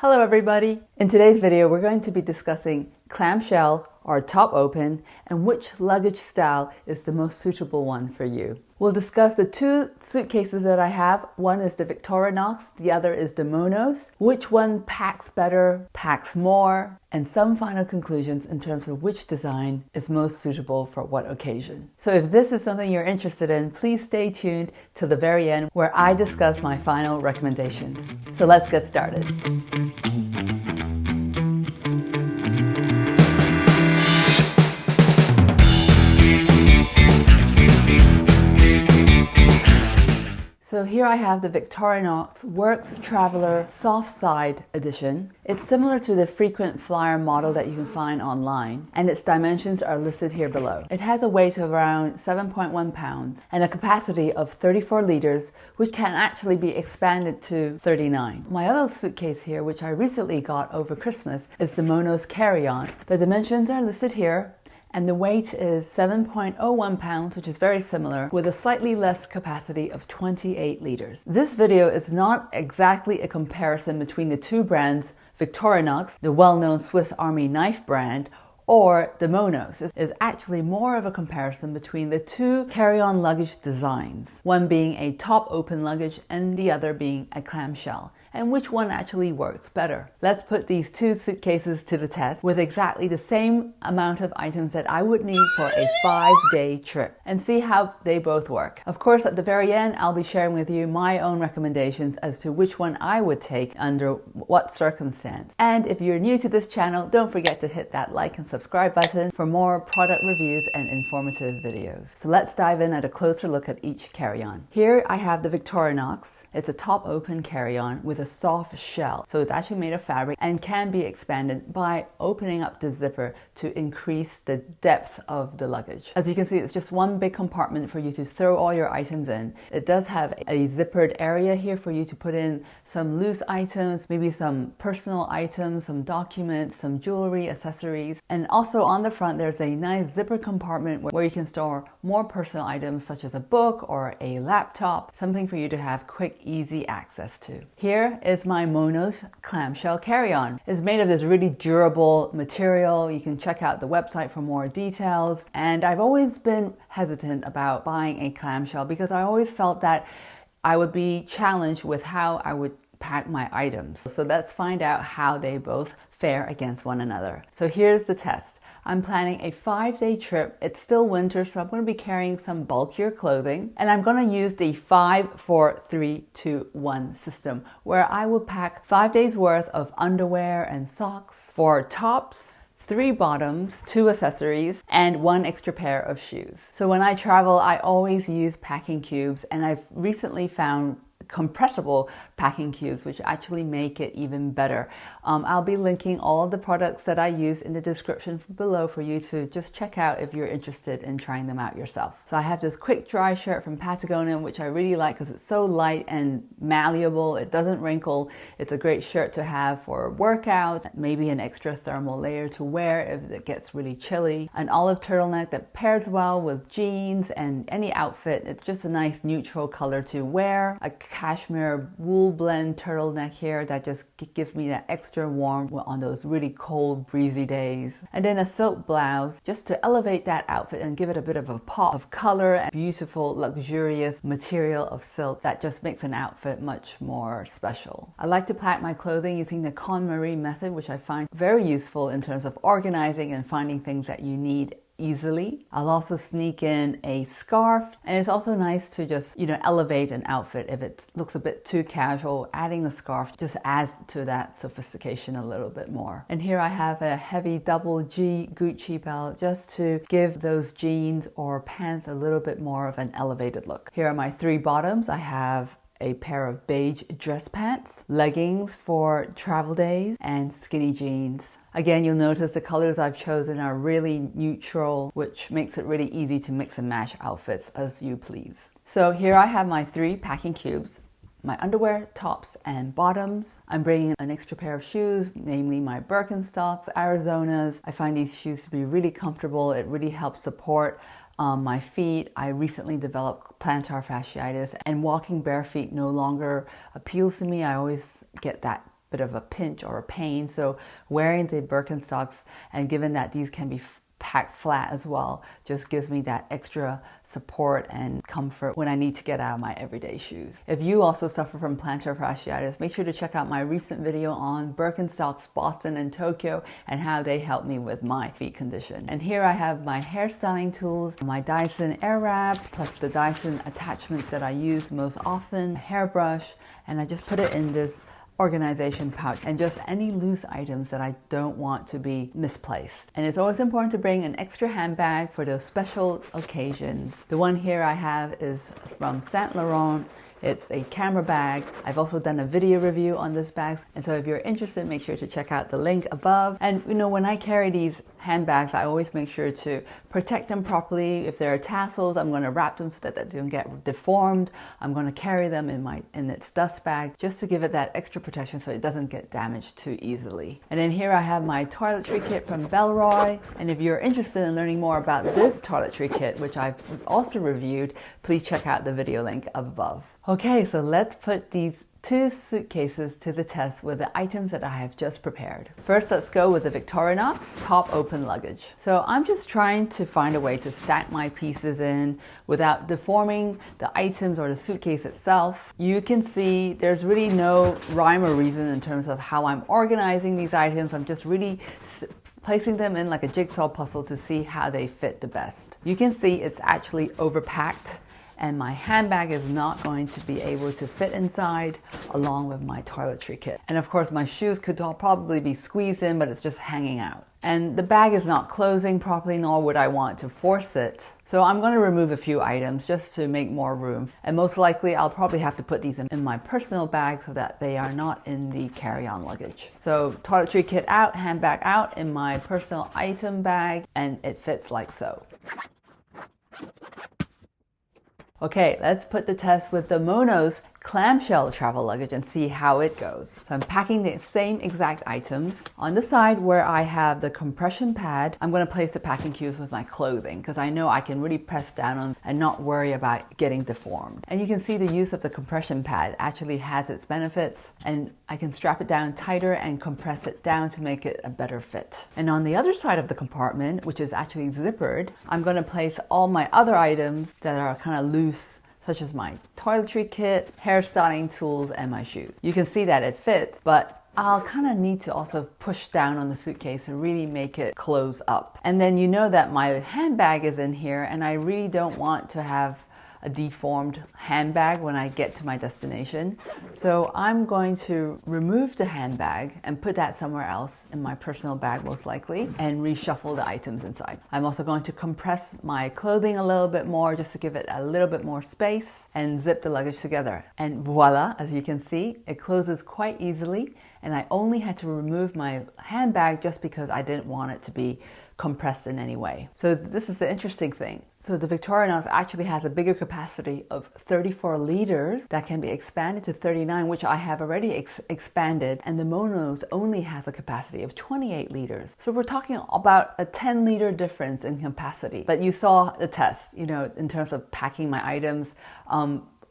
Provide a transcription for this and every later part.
Hello everybody! In today's video we're going to be discussing clamshell or top open and which luggage style is the most suitable one for you. We'll discuss the two suitcases that I have. One is the Victorinox, the other is the Monos. Which one packs better, packs more, and some final conclusions in terms of which design is most suitable for what occasion. So if this is something you're interested in, please stay tuned till the very end where I discuss my final recommendations. So let's get started. So here I have the Victorinox Works Traveler Soft Side Edition. It's similar to the frequent flyer model that you can find online, and its dimensions are listed here below. It has a weight of around 7.1 pounds and a capacity of 34 liters, which can actually be expanded to 39. My other suitcase here, which I recently got over Christmas, is the Monos Carry-On. The dimensions are listed here, and the weight is 7.01 pounds, which is very similar, with a slightly less capacity of 28 liters. This video is not exactly a comparison between the two brands, Victorinox, the well-known Swiss Army knife brand, or the Monos. It is actually more of a comparison between the two carry-on luggage designs, one being a top-open luggage and the other being a clamshell, and which one actually works better. Let's put these two suitcases to the test with exactly the same amount of items that I would need for a 5-day trip and see how they both work. Of course, at the very end, I'll be sharing with you my own recommendations as to which one I would take under what circumstance. And if you're new to this channel, don't forget to hit that like and subscribe button for more product reviews and informative videos. So let's dive in at a closer look at each carry-on. Here I have the Victorinox. It's a top-open carry-on with a soft shell, so it's actually made of fabric and can be expanded by opening up the zipper to increase the depth of the luggage. As you can see, it's just one big compartment for you to throw all your items in. It does have a zippered area here for you to put in some loose items, maybe some personal items, some documents, some jewelry, accessories, and also on the front there's a nice zipper compartment where you can store more personal items such as a book or a laptop, something for you to have quick, easy access to. Here is my Monos Clam-Shell Carry-On. It's made of this really durable material. You can check out the website for more details. And I've always been hesitant about buying a clamshell because I always felt that I would be challenged with how I would pack my items. So let's find out how they both fare against one another. So here's the test. I'm planning a 5-day trip. It's still winter, so I'm going to be carrying some bulkier clothing, and I'm going to use the 5-4-3-2-1 system where I will pack 5 days worth of underwear and socks, 4 tops, 3 bottoms, 2 accessories, and 1 extra pair of shoes. So when I travel, I always use packing cubes, and I've recently found compressible packing cubes which actually make it even better. I'll be linking all of the products that I use in the description below for you to just check out if you're interested in trying them out yourself. So I have this quick dry shirt from Patagonia which I really like because it's so light and malleable. It doesn't wrinkle. It's a great shirt to have for workouts, maybe an extra thermal layer to wear if it gets really chilly. An olive turtleneck that pairs well with jeans and any outfit. It's just a nice neutral color to wear. A cashmere wool blend turtleneck here that just gives me that extra warmth on those really cold, breezy days. And then a silk blouse just to elevate that outfit and give it a bit of a pop of color and beautiful, luxurious material of silk that just makes an outfit much more special. I like to pack my clothing using the KonMari method, which I find very useful in terms of organizing and finding things that you need easily. I'll also sneak in a scarf, and it's also nice to just, elevate an outfit if it looks a bit too casual. Adding a scarf just adds to that sophistication a little bit more. And here I have a heavy double G Gucci belt just to give those jeans or pants a little bit more of an elevated look. Here are my 3 bottoms. I have a pair of beige dress pants, leggings for travel days, and skinny jeans. Again, you'll notice the colors I've chosen are really neutral, which makes it really easy to mix and match outfits as you please. So here I have my 3 packing cubes. My underwear, tops, and bottoms. I'm bringing an extra pair of shoes, namely my Birkenstocks, Arizonas. I find these shoes to be really comfortable. It really helps support my feet. I recently developed plantar fasciitis, and walking bare feet no longer appeals to me. I always get that bit of a pinch or a pain. So wearing the Birkenstocks, and given that these can be packed flat as well, just gives me that extra support and comfort when I need to get out of my everyday shoes. If you also suffer from plantar fasciitis, make sure to check out my recent video on Birkenstocks Boston and Tokyo and how they helped me with my feet condition. And here I have my hairstyling tools, my Dyson Airwrap, plus the Dyson attachments that I use most often, a hairbrush, and I just put it in this organization pouch, and just any loose items that I don't want to be misplaced. And it's always important to bring an extra handbag for those special occasions. The one here I have is from Saint Laurent. It's a camera bag. I've also done a video review on this bag, and so if you're interested, make sure to check out the link above. And you know, when I carry these handbags, I always make sure to protect them properly. If there are tassels, I'm going to wrap them so that they don't get deformed. I'm going to carry them in its dust bag just to give it that extra protection so it doesn't get damaged too easily. And then here I have my toiletry kit from Belroy, and if you're interested in learning more about this toiletry kit, which I've also reviewed, please check out the video link above. Okay, so let's put these two suitcases to the test with the items that I have just prepared. First, let's go with the Victorinox Top-Open Luggage. So I'm just trying to find a way to stack my pieces in without deforming the items or the suitcase itself. You can see there's really no rhyme or reason in terms of how I'm organizing these items. I'm just really placing them in like a jigsaw puzzle to see how they fit the best. You can see it's actually overpacked, and my handbag is not going to be able to fit inside along with my toiletry kit. And of course my shoes could probably be squeezed in, but it's just hanging out. And the bag is not closing properly, nor would I want to force it. So I'm going to remove a few items just to make more room. And most likely I'll probably have to put these in my personal bag so that they are not in the carry-on luggage. So toiletry kit out, handbag out in my personal item bag, and it fits like so. Okay, let's put the test with the Monos Clam-Shell travel luggage and see how it goes. So I'm packing the same exact items. On the side where I have the compression pad, I'm going to place the packing cubes with my clothing because I know I can really press down on and not worry about getting deformed. And you can see the use of the compression pad actually has its benefits, and I can strap it down tighter and compress it down to make it a better fit. And on the other side of the compartment, which is actually zippered, I'm going to place all my other items that are kind of loose, such as my toiletry kit, hairstyling tools, and my shoes. You can see that it fits, but I'll kind of need to also push down on the suitcase and really make it close up. And then you know that my handbag is in here, and I really don't want to have a deformed handbag when I get to my destination. So I'm going to remove the handbag and put that somewhere else in my personal bag most likely, and reshuffle the items inside. I'm also going to compress my clothing a little bit more just to give it a little bit more space, and zip the luggage together. And voila, as you can see, it closes quite easily, and I only had to remove my handbag just because I didn't want it to be compressed in any way. So this is the interesting thing. So the Victorinox actually has a bigger capacity of 34 liters that can be expanded to 39, which I have already expanded, and the Monos only has a capacity of 28 liters. So we're talking about a 10-liter difference in capacity. But you saw the test, you know, in terms of packing my items.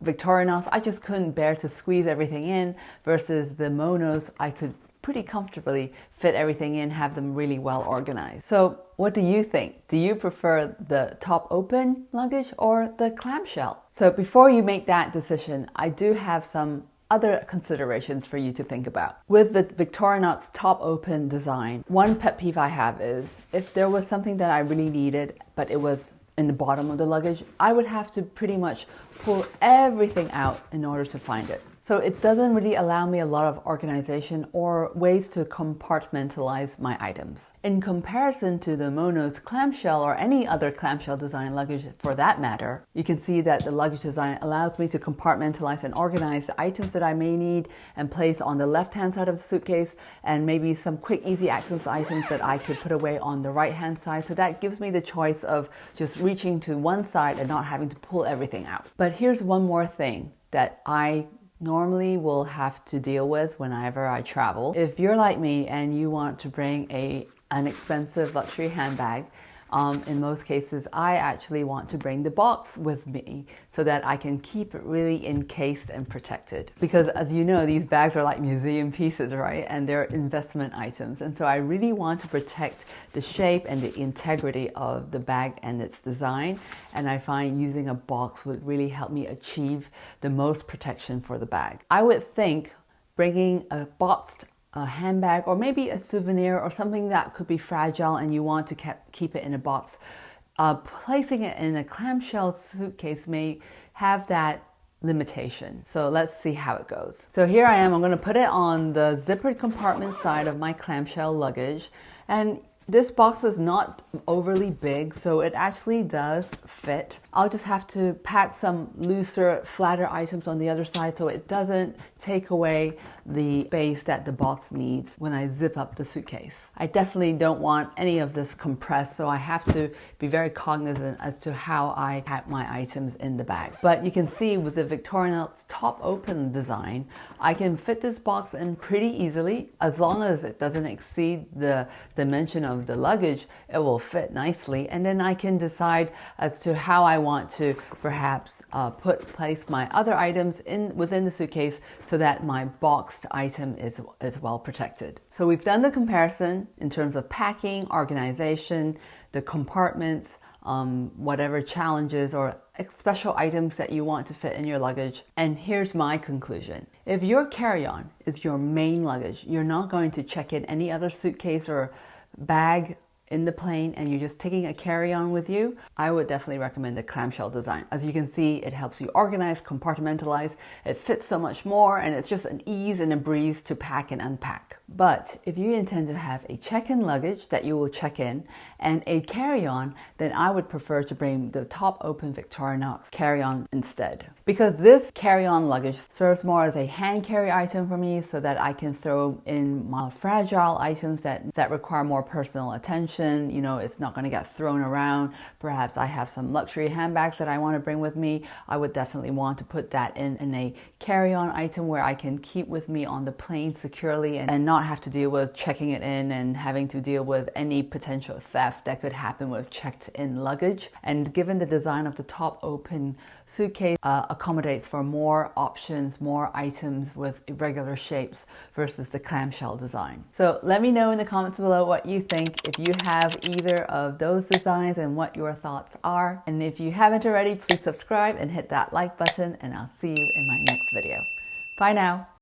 Victorinox, I just couldn't bear to squeeze everything in, versus the Monos, I could pretty comfortably fit everything in, have them really well organized. So what do you think? Do you prefer the top-open luggage or the clamshell? So before you make that decision, I do have some other considerations for you to think about. With the Victorinox top-open design, one pet peeve I have is if there was something that I really needed, but it was in the bottom of the luggage, I would have to pretty much pull everything out in order to find it. So it doesn't really allow me a lot of organization or ways to compartmentalize my items. In comparison to the Monos clamshell or any other clamshell design luggage for that matter, you can see that the luggage design allows me to compartmentalize and organize the items that I may need and place on the left-hand side of the suitcase, and maybe some quick, easy access items that I could put away on the right-hand side. So that gives me the choice of just reaching to one side and not having to pull everything out. But here's one more thing that I normally will have to deal with whenever I travel. If you're like me and you want to bring an expensive luxury handbag, In most cases, I actually want to bring the box with me so that I can keep it really encased and protected. Because as you know, these bags are like museum pieces, right? And they're investment items. And so I really want to protect the shape and the integrity of the bag and its design. And I find using a box would really help me achieve the most protection for the bag. I would think bringing a boxed handbag or maybe a souvenir or something that could be fragile and you want to keep it in a box, placing it in a clamshell suitcase may have that limitation. So let's see how it goes. So here I am, I'm going to put it on the zippered compartment side of my clamshell luggage, and this box is not overly big, so it actually does fit. I'll just have to pack some looser, flatter items on the other side so it doesn't take away the space that the box needs when I zip up the suitcase. I definitely don't want any of this compressed, so I have to be very cognizant as to how I pack my items in the bag. But you can see with the Victorinox Top-Open design, I can fit this box in pretty easily. As long as it doesn't exceed the dimension of the luggage, it will fit nicely, and then I can decide as to how I want to perhaps place my other items within the suitcase so that my boxed item is well protected. So we've done the comparison in terms of packing, organization, the compartments, whatever challenges or special items that you want to fit in your luggage. And here's my conclusion. If your carry-on is your main luggage, you're not going to check in any other suitcase or bag in the plane and you're just taking a carry-on with you, I would definitely recommend the clamshell design. As you can see, it helps you organize, compartmentalize, it fits so much more, and it's just an ease and a breeze to pack and unpack. But if you intend to have a check-in luggage that you will check in and a carry-on, then I would prefer to bring the Top-Open Victorinox carry-on instead. Because this carry-on luggage serves more as a hand carry item for me so that I can throw in my fragile items that require more personal attention. You know, it's not going to get thrown around. Perhaps I have some luxury handbags that I want to bring with me. I would definitely want to put that in a carry-on item where I can keep with me on the plane securely and not have to deal with checking it in and having to deal with any potential theft that could happen with checked in luggage. And given the design of the Top-Open suitcase accommodates for more options, more items with irregular shapes versus the clamshell design. So let me know in the comments below what you think, if you have either of those designs and what your thoughts are. And if you haven't already, please subscribe and hit that like button, and I'll see you in my next video. Bye now.